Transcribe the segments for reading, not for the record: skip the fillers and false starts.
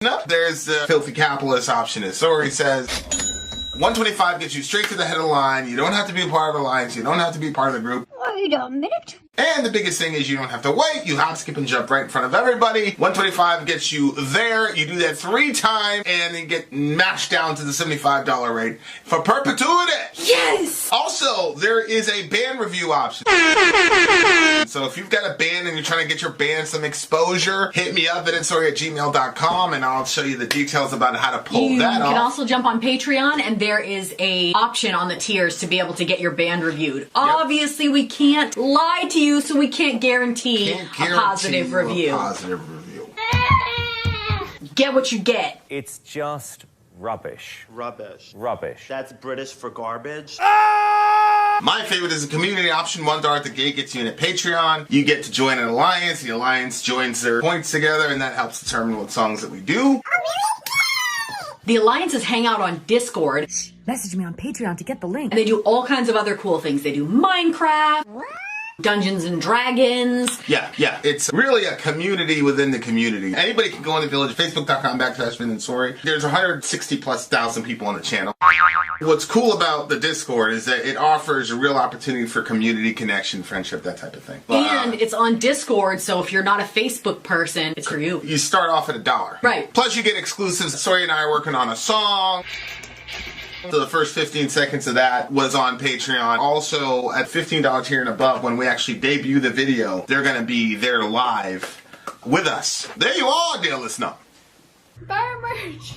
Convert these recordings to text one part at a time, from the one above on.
No, there's the filthy capitalist option, as Sori says. 125 gets you straight to the head of the line. You don't have to be a part of the alliance. You don't have to be part of the group. Wait a minute. And the biggest thing is you don't have to wait. You hop, skip, and jump right in front of everybody. 125 gets you there. You do that 3 times, and then get mashed down to the $75 rate for perpetuity. Yes! Also, there is a band review option. So if you've got a band and you're trying to get your band some exposure, hit me up at vinsori@gmail.com, and I'll show you the details about how to pull that off. You can also jump on Patreon, and there is a option on the tiers to be able to get your band reviewed. Yep. Obviously, we can't lie to you, so we can't guarantee a positive review. Get what you get. It's just rubbish. Rubbish. Rubbish. That's British for garbage. My favorite is the community option. $1 at the gate gets you in a Patreon. You get to join an alliance. The alliance joins their points together, and that helps determine what songs that we do. The alliances hang out on Discord. Message me on Patreon to get the link. And they do all kinds of other cool things. They do Minecraft, Dungeons and Dragons. Yeah. It's really a community within the community. Anybody can go on the village, facebook.com/Vin and Sori. There's 160,000+ people on the channel. What's cool about the Discord is that it offers a real opportunity for community connection, friendship, that type of thing. And it's on Discord, so if you're not a Facebook person, it's for you. You start off at $1. Right. Plus you get exclusives. Sori and I are working on a song. So the first 15 seconds of that was on Patreon. Also, at $15 tier and above, when we actually debut the video, they're going to be there live with us. There you are, dear listener. Buy our merch.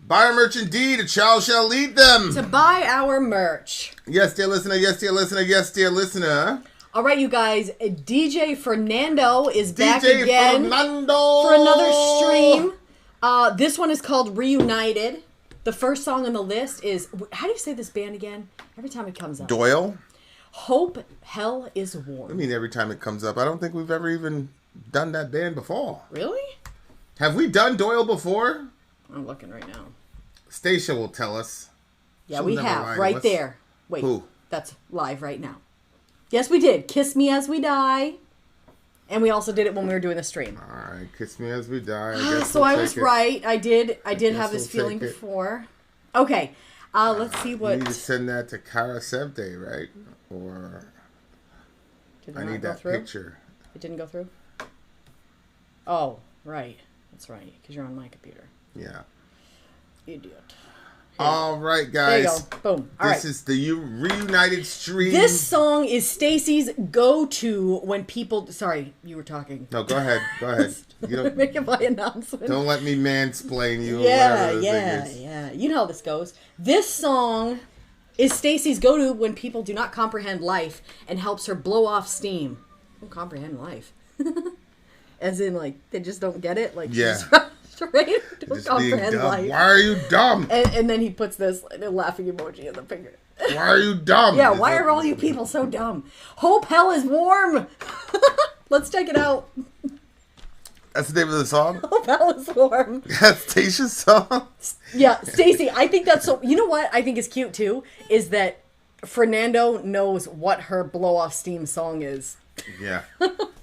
Buy our merch indeed. A child shall lead them. To buy our merch. Yes, dear listener. Yes, dear listener. Yes, dear listener. All right, you guys. DJ Fernando is back DJ again Fernando for another stream. This one is called Reunited. The first song on the list is, how do you say this band again? Every time it comes up. Doyle. Hope Hell is Warm. I mean, every time it comes up. I don't think we've ever even done that band before. Really? Have we done Doyle before? I'm looking right now. Stacia will tell us. Yeah, She'll we never have. lie to Right us. there. Wait. Who? That's live right now. Yes, we did. Kiss Me As We Die. And we also did it when we were doing the stream. All right, Kiss Me As We Die. I guess So we'll I take was it. right. I did have this we'll feeling take it. before. Okay. Let's see You what... need to send that to Kara Sevde, right? Or Did I not need go that through? picture. It didn't go through? Oh, right. That's right. Because you're on my computer. Yeah. Idiot. All right, There you guys. go. Boom. All right. This is the reunited stream. This song is Stacy's go-to when people... Sorry, you were talking. No, go ahead. Go ahead. You don't, Make my announcement. don't let me mansplain you. Yeah, or whatever the yeah, thing is. yeah. You know how this goes. This song is Stacy's go-to when people do not comprehend life and helps her blow off steam. Don't comprehend life. As in, like, they just don't get it? Like, Yeah. right? Don't Just being comprehend dumb. life. Why are you dumb? And then he puts this laughing emoji in the finger. Why are you dumb? Yeah, why are all you people so dumb? Hope Hell is Warm. Let's check it out. That's the name of the song? Hope Hell is Warm. That's Tasha's song? Yeah, Stacy, I think that's so... You know what I think is cute, too? Is that Fernando knows what her blow-off steam song is. Yeah.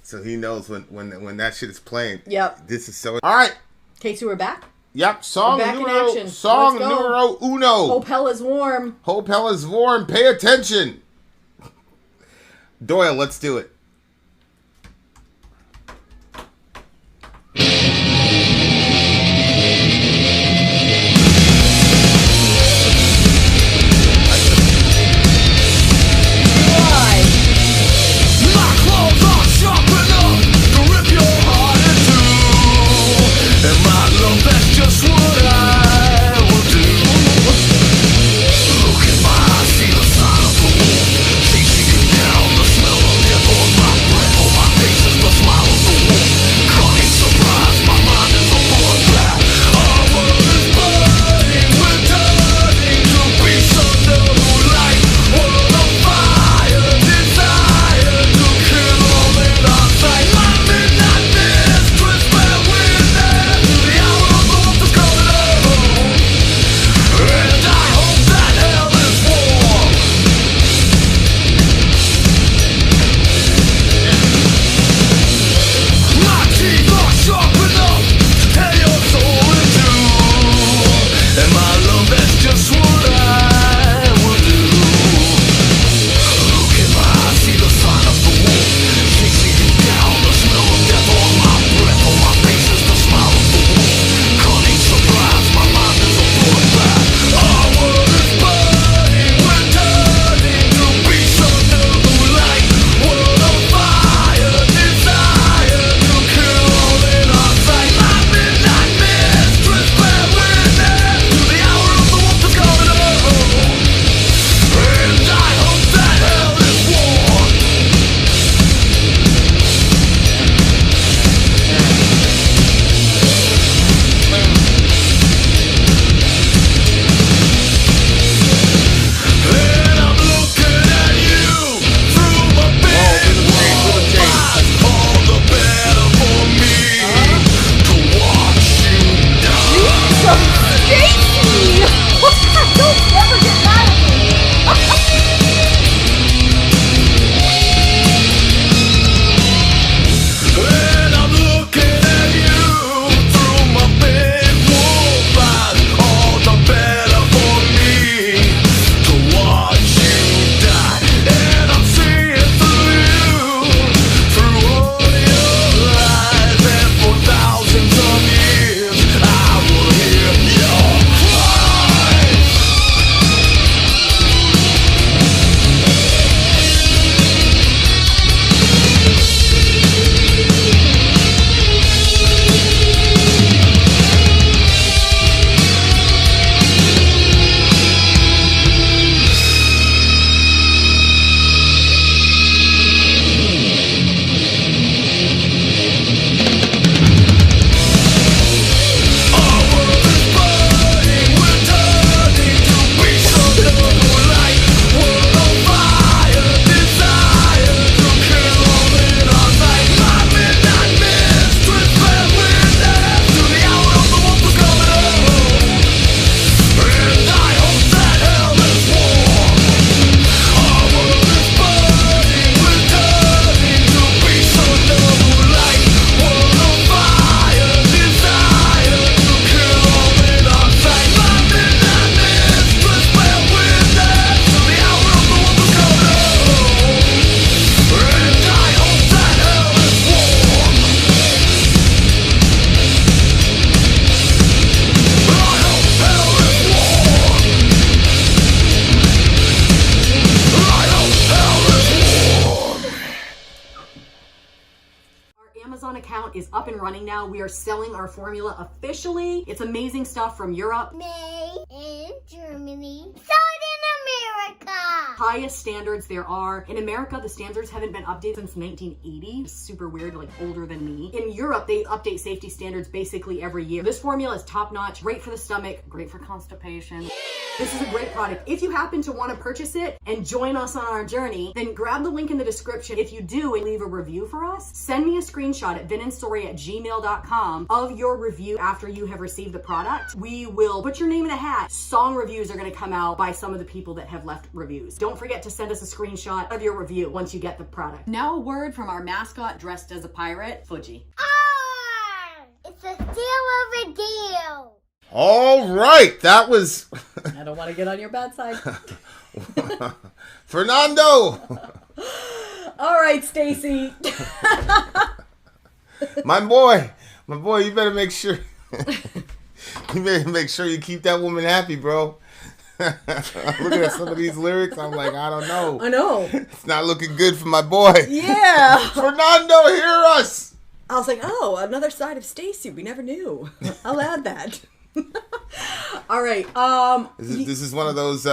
So he knows when that shit is playing. Yep. This is so... All right. Okay, so we're back. Yep. Song We're back in numero... action. Song Let's go. numero uno. Hope Hell is Warm. Hope Hell is Warm. Pay attention. Doyle, let's do it. My claws are sharp enough to rip your heart in two, and my love, that's just what I will do. Look in my eyes, see the sign of the wolf, chasing you down, the smell of death on is up and running now. We are selling our formula officially. It's amazing stuff from Europe. Made in Germany. Sold in America. Highest standards there are. In America, the standards haven't been updated since 1980. It's super weird, like older than me. In Europe, they update safety standards basically every year. This formula is top notch, great for the stomach, great for constipation. This is a great product. If you happen to want to purchase it and join us on our journey, then grab the link in the description. If you do and leave a review for us, send me a screenshot at vinandsori@gmail.com of your review after you have received the product. We will put your name in a hat. Song reviews are going to come out by some of the people that have left reviews. Don't forget to send us a screenshot of your review once you get the product. Now a word from our mascot dressed as a pirate, Fuji. It's a deal of a deal. All right, that was I don't want to get on your bad side. Fernando. All right, Stacy. My boy, you better make sure you keep that woman happy, bro. I'm looking at some of these lyrics, I'm like, I don't know. I know. It's not looking good for my boy. Yeah. Fernando, hear us. I was like, oh, another side of Stacy. We never knew. I'll add that. All right. This is one of those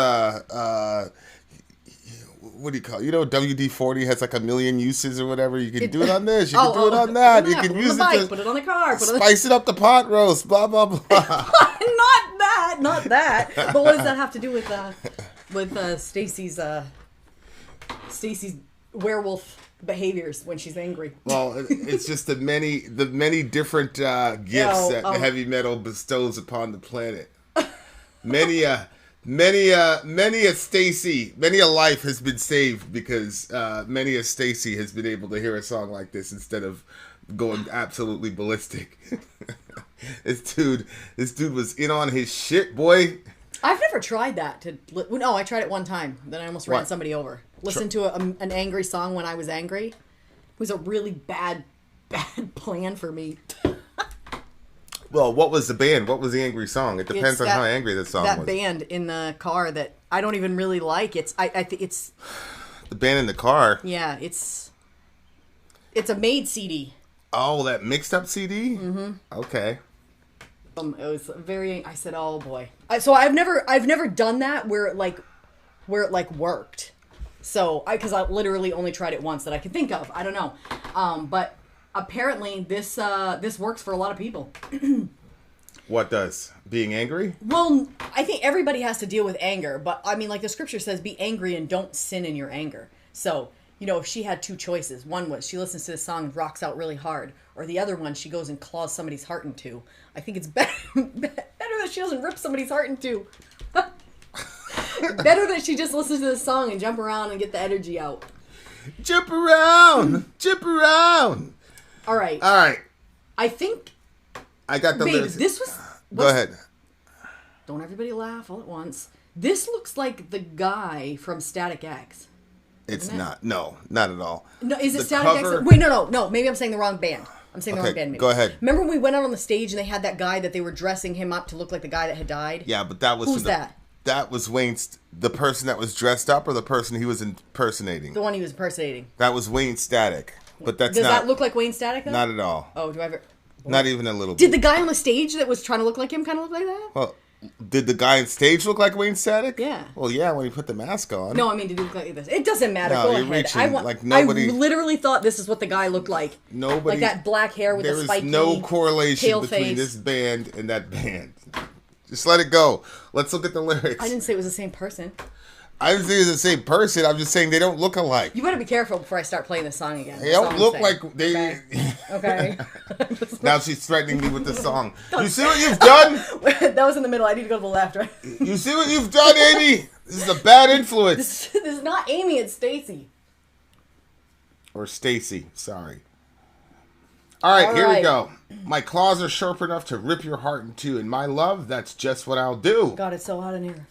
what do you call it? You know, WD-40 has like a million uses or whatever. You can do it on this. You can do it on that. You can use it to put it on the car. Spice it up the pot roast. Blah blah blah. Not that. But what does that have to do with Stacy's werewolf behaviors when she's angry? Well, it's just the many different gifts that heavy metal bestows upon the planet. Many a Stacy, many a life has been saved because many a Stacy has been able to hear a song like this instead of going absolutely ballistic. This dude was in on his shit, boy. I've never tried that. No, I tried it one time. Then I almost ran somebody over. Listen to an angry song when I was angry. It was a really bad plan for me. Well, what was the band? What was the angry song? It depends on how angry the song was. That band in the car that I don't even really like. I think it's the band in the car. Yeah, it's a made CD. Oh, that mixed up CD? Mm-hmm. Okay. It was very. I said, "Oh boy." So I've never done that where it worked. So because I literally only tried it once that I can think of. I don't know, but apparently this works for a lot of people. What does? Being angry? Well, I think everybody has to deal with anger, but I mean, like the scripture says, be angry and don't sin in your anger. So, you know, if she had two choices, one was she listens to the song and rocks out really hard, or the other one, she goes and claws somebody's heart in two. I think it's better that she doesn't rip somebody's heart in two. Better that she just listens to the song and jump around and get the energy out. Jump around! Jump around! All right. I think... I got the lyrics. This was... Go ahead. Don't everybody laugh all at once. This looks like the guy from Static X. It's not. No, not at all. No, is it the Static cover... X? Wait, no. Maybe I'm saying the wrong band. I'm saying the wrong band. Maybe. Go ahead. Remember when we went out on the stage and they had that guy that they were dressing him up to look like the guy that had died? Yeah, but that was... Who's that? That was Wayne's... The person that was dressed up or the person he was impersonating? The one he was impersonating. That was Wayne Static. But that's Does that look like Wayne Static, though? Not at all. Oh, do I ever... Not even a little bit. Did the guy on the stage that was trying to look like him kind of look like that? Well, did the guy on stage look like Wayne Static? Yeah. Well, yeah, when he put the mask on. No, I mean, did he look like this? It doesn't matter. No, Go you're ahead. reaching, like nobody... I literally thought this is what the guy looked like. Nobody... Like that black hair with the spiky There is no correlation tail between face. this band and that band. Just let it go. Let's look at the lyrics. I didn't say it was the same person. I didn't say it's the same person. I'm just saying they don't look alike. You better be careful before I start playing this song again. They don't look like they... Okay. Now she's threatening me with the song. You see what you've done? That was in the middle. I need to go to the left, right? You see what you've done, Amy? This is a bad influence. This is not Amy, it's Stacy. Or Stacy, sorry. All right, here we go. My claws are sharp enough to rip your heart in two, and my love, that's just what I'll do. God, it's so hot in here.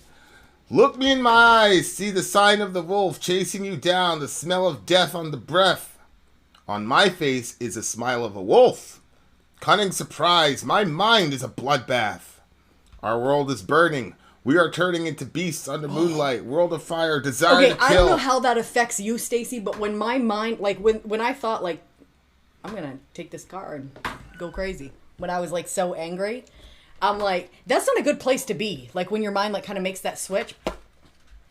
Look me in my eyes, see the sign of the wolf chasing you down, the smell of death on the breath. On my face is a smile of a wolf. Cunning surprise, my mind is a bloodbath. Our world is burning. We are turning into beasts under moonlight. World of fire, desire to kill. I don't know how that affects you, Stacy, but when my mind, like when I thought like I'm going to take this car and go crazy. When I was like so angry, I'm like, that's not a good place to be. Like when your mind like kind of makes that switch.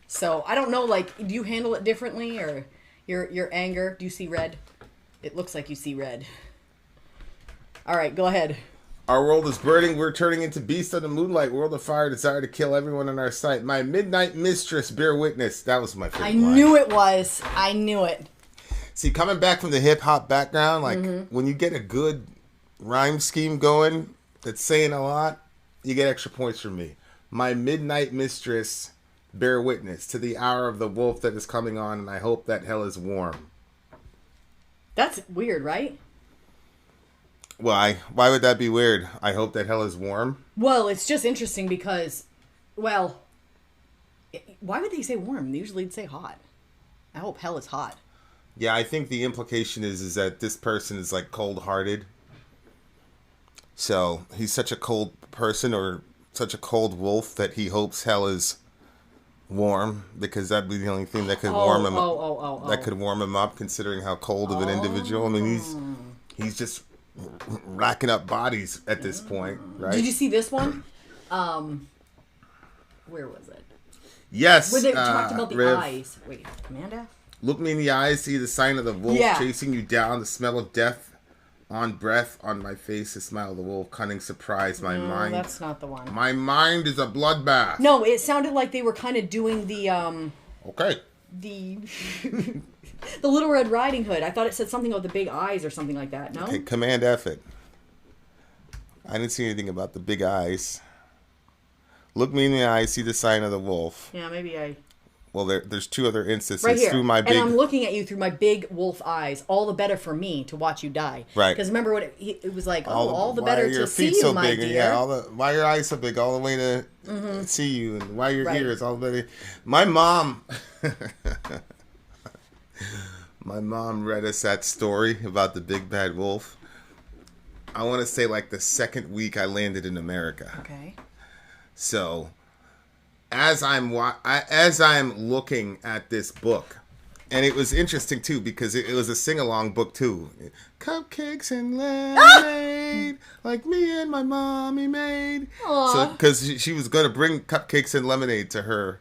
So I don't know, like, do you handle it differently or your anger? Do you see red? It looks like you see red. All right, go ahead. Our world is burning. We're turning into beasts of the moonlight. World of fire, desire to kill everyone in our sight. My midnight mistress, bear witness. That was my favorite line. Knew it was. I knew it. See, coming back from the hip hop background, like when you get a good rhyme scheme going that's saying a lot, you get extra points from me. My midnight mistress, bear witness to the hour of the wolf that is coming on, and I hope that hell is warm. That's weird, right? Why? Why would that be weird? I hope that hell is warm. Well, it's just interesting because, well, why would they say warm? They usually say hot. I hope hell is hot. Yeah, I think the implication is that this person is like cold-hearted. So he's such a cold person or such a cold wolf that he hopes hell is warm because that'd be the only thing that could warm him up. That could warm him up, considering how cold of an individual. I mean, he's just racking up bodies at this point, right? Did you see this one? Where was it? Yes. Where they talked about the Riv. eyes. Wait, Amanda? Look me in the eyes, see the sign of the wolf chasing you down, the smell of death on breath, on my face, the smile of the wolf, cunning surprise, my mind. That's not the one. My mind is a bloodbath. No, it sounded like they were kind of doing the, Okay. the Little Red Riding Hood. I thought it said something about the big eyes or something like that, no? Okay, Command F it. I didn't see anything about the big eyes. Look me in the eye, see the sign of the wolf. Yeah, maybe I... Well, there's two other instances. Right here. Through my big... And I'm looking at you through my big wolf eyes. All the better for me to watch you die. Right. Because remember what it was like, all the better to see you, so my big? dear. Yeah, why are your eyes so big? All the way to see you. And why your ears all the way... My mom... My mom read us that story about the big bad wolf. I want to say like the second week I landed in America. Okay. So, as I'm looking at this book, and it was interesting too because it was a sing-along book too. Cupcakes and lemonade, like me and my mommy made. Aww. So, because she was going to bring cupcakes and lemonade to her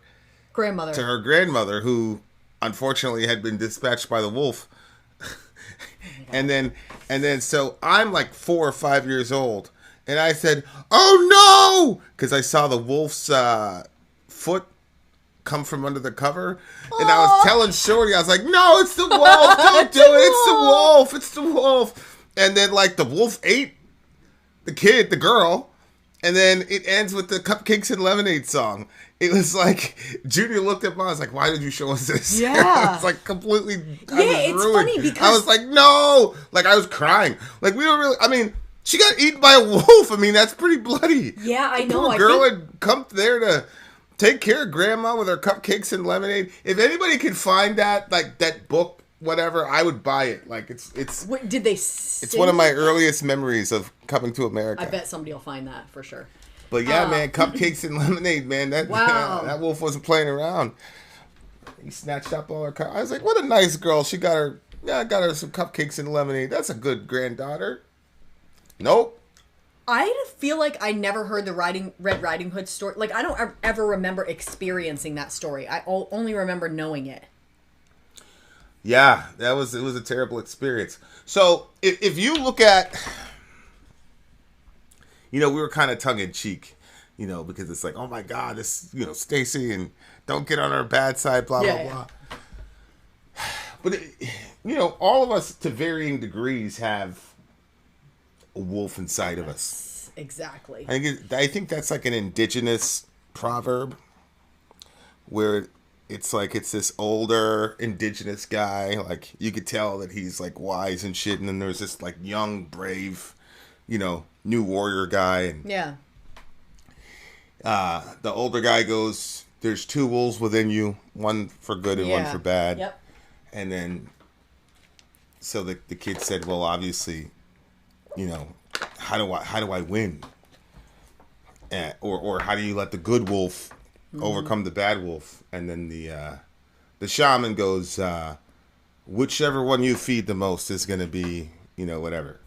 grandmother, who unfortunately had been dispatched by the wolf. And then, so I'm like 4 or 5 years old, and I said, "Oh no!" because I saw the wolf's foot come from under the cover, and I was telling Shorty, I was like, "No, it's the wolf! Don't do it! It's the wolf! It's the wolf!" And then, like, the wolf ate the girl, and then it ends with the Cupcakes and Lemonade song. It was like, Junior looked at me, I was like, why did you show us this? Yeah. I was like completely, it's ruined. funny because... I was like, no! Like, I was crying. Like, we don't really, I mean, she got eaten by a wolf. I mean, that's pretty bloody. Yeah, I know. Poor girl had come there to take care of grandma with her cupcakes and lemonade. If anybody could find that, like, that book, whatever, I would buy it. Like, it's What, did they it's one of my earliest memories of coming to America. I bet somebody will find that for sure. But yeah, man, cupcakes and lemonade, man. That that wolf wasn't playing around. He snatched up all her I was like, what a nice girl. She got her some cupcakes and lemonade. That's a good granddaughter. Nope. I feel like I never heard the Red Riding Hood story. Like, I don't ever remember experiencing that story. I only remember knowing it. Yeah, it was a terrible experience. So if you look at, we were kind of tongue in cheek, because it's like, oh my God, this, Stacy, and don't get on our bad side, blah, blah, blah. But, all of us to varying degrees have a wolf inside of us. Exactly. I think that's like an indigenous proverb where it's like it's this older indigenous guy, like you could tell that he's like wise and shit, and then there's this like young, brave, new warrior guy, and the older guy goes, "There's two wolves within you, one for good and one for bad." Yep. And then, so the kid said, "Well, obviously, how do I win? Or how do you let the good wolf overcome the bad wolf?" And then the shaman goes, "Whichever one you feed the most is going to be whatever.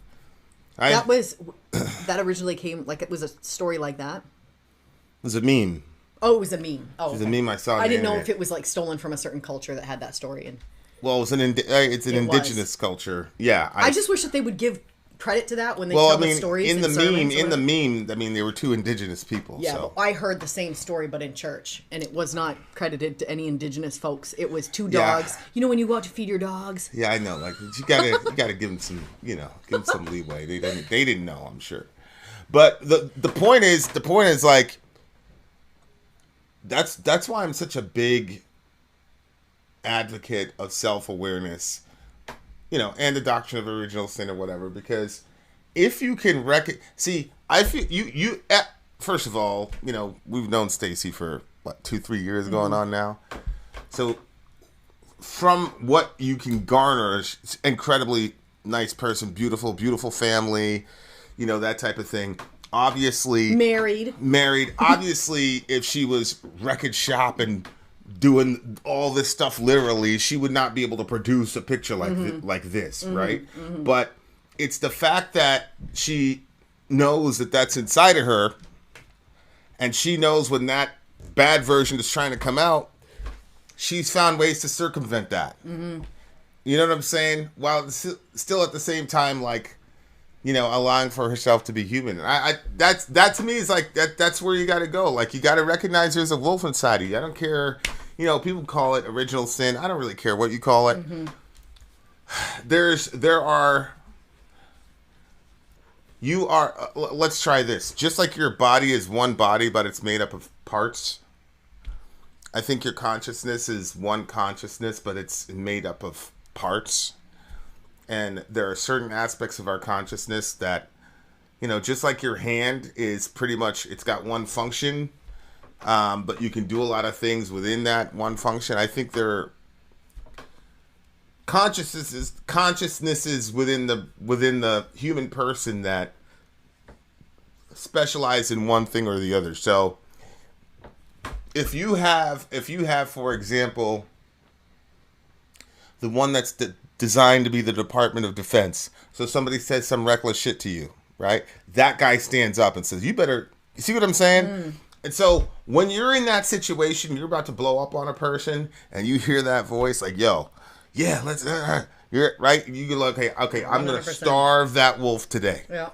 That originally came, like, it was a story like that. It was a meme. Oh, it was a meme. Oh, It was a meme I saw on I the didn't know internet. if it was, like, stolen from a certain culture that had that story. And Well, it's an indigenous culture. Yeah. I just wish that they would give credit to that when they Well, tell I mean, the stories in the sermons or whatever. meme, I mean, they were two indigenous people. Yeah, So. but I heard the same story, but in church, and it was not credited to any indigenous folks. It was two dogs. Yeah. You know when you go out to feed your dogs? Yeah, I know. Like you gotta give them some, give them some leeway. They didn't know, I'm sure. But the point is like that's why I'm such a big advocate of self-awareness, and the doctrine of original sin or whatever. Because if you can see, I feel you. First of all, we've known Stacy for what 2-3 years going on now, so. From what you can garner, incredibly nice person, beautiful family, that type of thing. Obviously Married. Obviously, if she was record shop and doing all this stuff literally, she would not be able to produce a picture like this, right? Mm-hmm. But it's the fact that she knows that that's inside of her, and she knows when that bad version is trying to come out. She's found ways to circumvent that. Mm-hmm. You know what I'm saying? While still at the same time, like, allowing for herself to be human. That to me is like that's where you got to go. Like, you got to recognize there's a wolf inside of you. I don't care. People call it original sin. I don't really care what you call it. Mm-hmm. Let's try this. Just like your body is one body, but it's made up of parts. I think your consciousness is one consciousness, but it's made up of parts. And there are certain aspects of our consciousness that, just like your hand is pretty much, it's got one function, but you can do a lot of things within that one function. I think there are consciousnesses within the human person that specialize in one thing or the other. So, If you have, for example, the one that's designed to be the Department of Defense. So somebody says some reckless shit to you, right? That guy stands up and says, you see what I'm saying? Mm. And so when you're in that situation, you're about to blow up on a person and you hear that voice like, yo, yeah, let's, you're right. You can look, okay, I'm going to starve that wolf today. Yeah.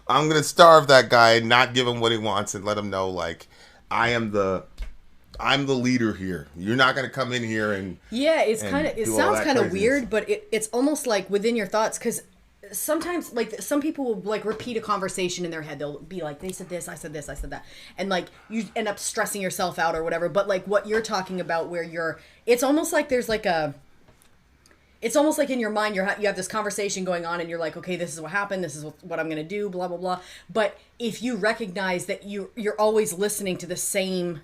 I'm going to starve that guy and not give him what he wants and let him know, like, I'm the leader here. You're not going to come in here and it sounds kind of weird, but it's almost like within your thoughts, because sometimes, like, some people will, like, repeat a conversation in their head. They'll be like, they said this, I said this, I said that, and, like, you end up stressing yourself out or whatever. But, like, what you're talking about, where it's almost like there's like it's almost like in your mind you have this conversation going on and you're like, okay, this is what happened, this is what I'm going to do, blah, blah, blah. But if you recognize that you're always listening to the same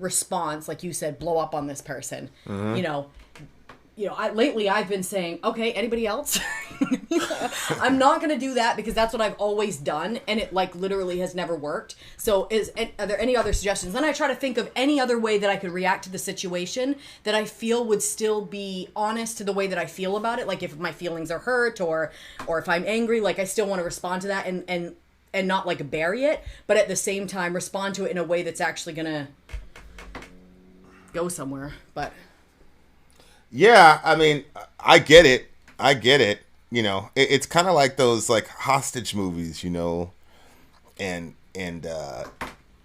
response, like you said, blow up on this person, mm-hmm. Lately I've been saying, okay, anybody else? I'm not going to do that because that's what I've always done, and it, like, literally has never worked. So are there any other suggestions? Then I try to think of any other way that I could react to the situation that I feel would still be honest to the way that I feel about it. Like, if my feelings are hurt or if I'm angry, like, I still want to respond to that and not, like, bury it, but at the same time respond to it in a way that's actually going to go somewhere. But yeah, I mean, I get it. It's kind of like those, like, hostage movies, and the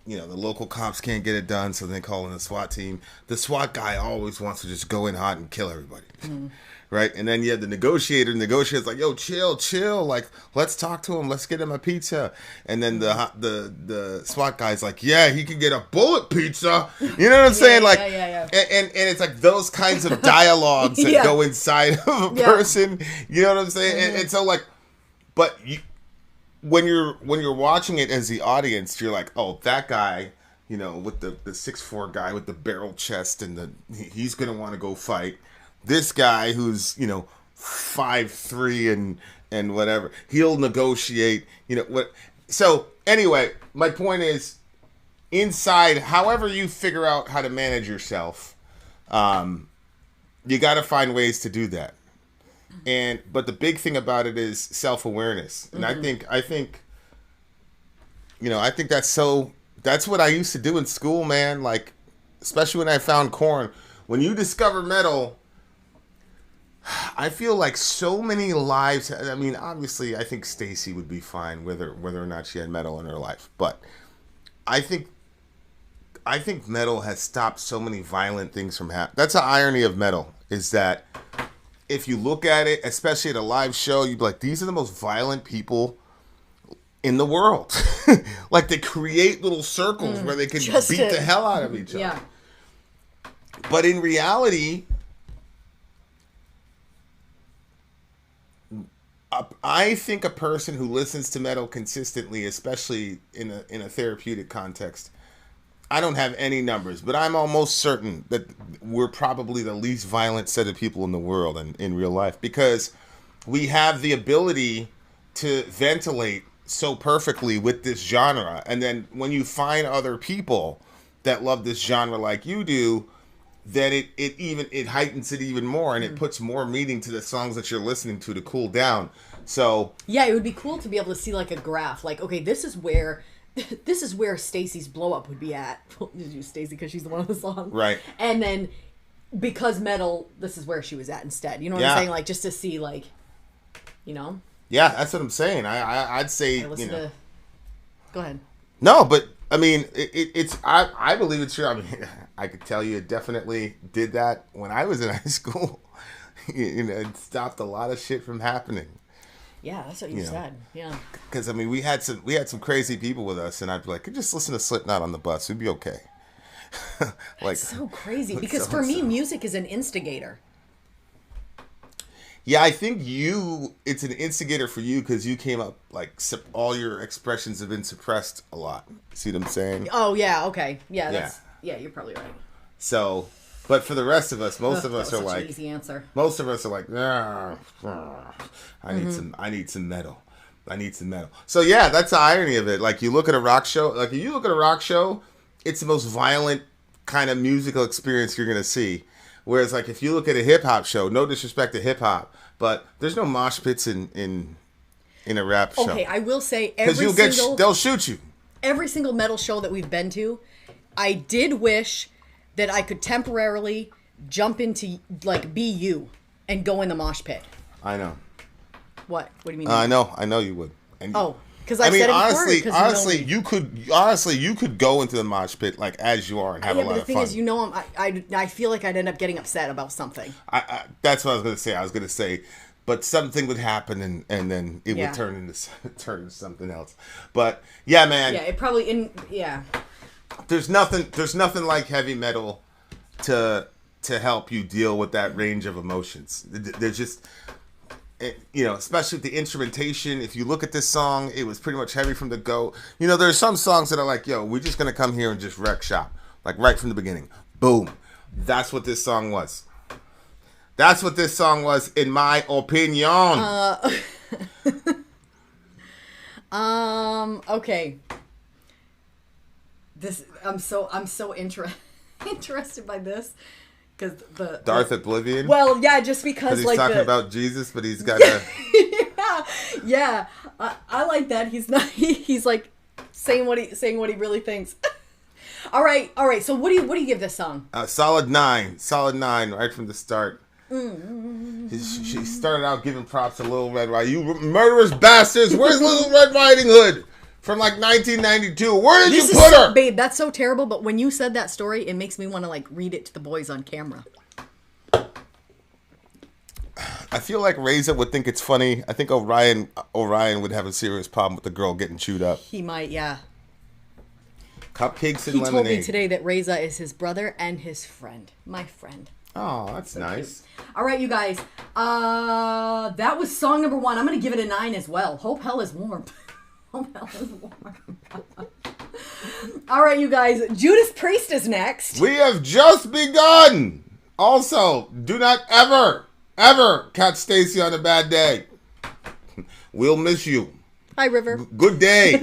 local cops can't get it done, so they call in the SWAT team. The SWAT guy always wants to just go in hot and kill everybody. Mm. Right? And then you have the negotiator. The negotiator's like, yo, chill. Like, let's talk to him. Let's get him a pizza. And then the SWAT guy's like, yeah, he can get a bullet pizza. You know what I'm saying? Like, yeah. And it's like those kinds of dialogues that go inside of a person. You know what I'm saying? Mm-hmm. And so, like, but when you're watching it as the audience, you're like, oh, that guy, with the 6'4" guy with the barrel chest and he's going to want to go fight. This guy who's, 5'3" and whatever, he'll negotiate, what. So anyway, my point is, inside, however you figure out how to manage yourself, you got to find ways to do that. But the big thing about it is self-awareness. And I think that's what I used to do in school, man. Like, especially when I found Korn. When you discover metal, I feel like so many lives. I mean, obviously, I think Stacy would be fine whether or not she had metal in her life. But I think metal has stopped so many violent things from happening. That's the irony of metal, is that if you look at it, especially at a live show, you'd be like, these are the most violent people in the world. Like, they create little circles where they can beat the hell out of each other. Yeah. But in reality, I think a person who listens to metal consistently, especially in a therapeutic context, I don't have any numbers, but I'm almost certain that we're probably the least violent set of people in the world in real life, because we have the ability to ventilate so perfectly with this genre. And then when you find other people that love this genre like you do, then it heightens it even more, and it puts more meaning to the songs that you're listening to cool down. So yeah, it would be cool to be able to see like a graph, like, okay, this is where Stacy's blow up would be at. Did you Stacy because she's the one of the song, right? And then because metal, this is where she was at instead. You know what I'm saying? Like, just to see, like, you know. Yeah, that's what I'm saying. I'd say, Go ahead. No, but I mean, I believe it's true. I mean, I could tell you it definitely did that when I was in high school. It stopped a lot of shit from happening. Yeah, that's what you said. Yeah. Because I mean, we had some crazy people with us, and I'd be like, just listen to Slipknot on the bus, we'd be okay. Like, that's so crazy, because for me, music is an instigator. Yeah, I think it's an instigator for you because you came up, like, all your expressions have been suppressed a lot. See what I'm saying? Oh, yeah, okay. Yeah, you're probably right. So, but for the rest of us, most of us are like, easy answer. Most of us are like, I need some metal. I need some metal. So yeah, that's the irony of it. Like, you look at a rock show, it's the most violent kind of musical experience you're gonna see. Whereas, like, if you look at a hip hop show, no disrespect to hip hop, but there's no mosh pits in a rap show. Okay, I will say they'll shoot you. Every single metal show that we've been to, I did wish that I could temporarily jump into, like, be you and go in the mosh pit. I know. What? What do you mean? I know you would. And because I mean, honestly, you could go into the mosh pit, like, as you are, and have a lot of fun. Yeah, but the thing is, I feel like I'd end up getting upset about something. That's what I was going to say. I was going to say, but something would happen, and then it would turn into something else. But yeah, man. Yeah, it probably There's nothing like heavy metal to help you deal with that range of emotions. There's just, especially with the instrumentation. If you look at this song, it was pretty much heavy from the go. There's some songs that are like, yo, we're just going to come here and just wreck shop. Like, right from the beginning. Boom. That's what this song was. That's what this song was, in my opinion. Okay. I'm so interested by this. Because Darth Oblivion? Well, yeah, just because, he's like, talking about Jesus, but he's got a... yeah. I like that. He's not... He's, like, saying what he really thinks. All right. So what do you give this song? Solid 9, right from the start. She started out giving props to Little Red Riding. You murderous bastards! Where's Little Red Riding Hood? From, like, 1992. Where did you put her? Babe, that's so terrible, but when you said that story, it makes me want to, like, read it to the boys on camera. I feel like Reza would think it's funny. I think Orion would have a serious problem with the girl getting chewed up. He might, yeah. Cupcakes and lemonade. He told me today that Reza is his brother and his friend. My friend. Oh, that's so nice. Cute. All right, you guys. That was song number 1. I'm going to give it a 9 as well. Hope Hell is Warm. Hope Hell is Warm. All right, you guys. Judas Priest is next. We have just begun. Also, do not ever catch Stacy on a bad day. We'll miss you. Hi, River. Good day.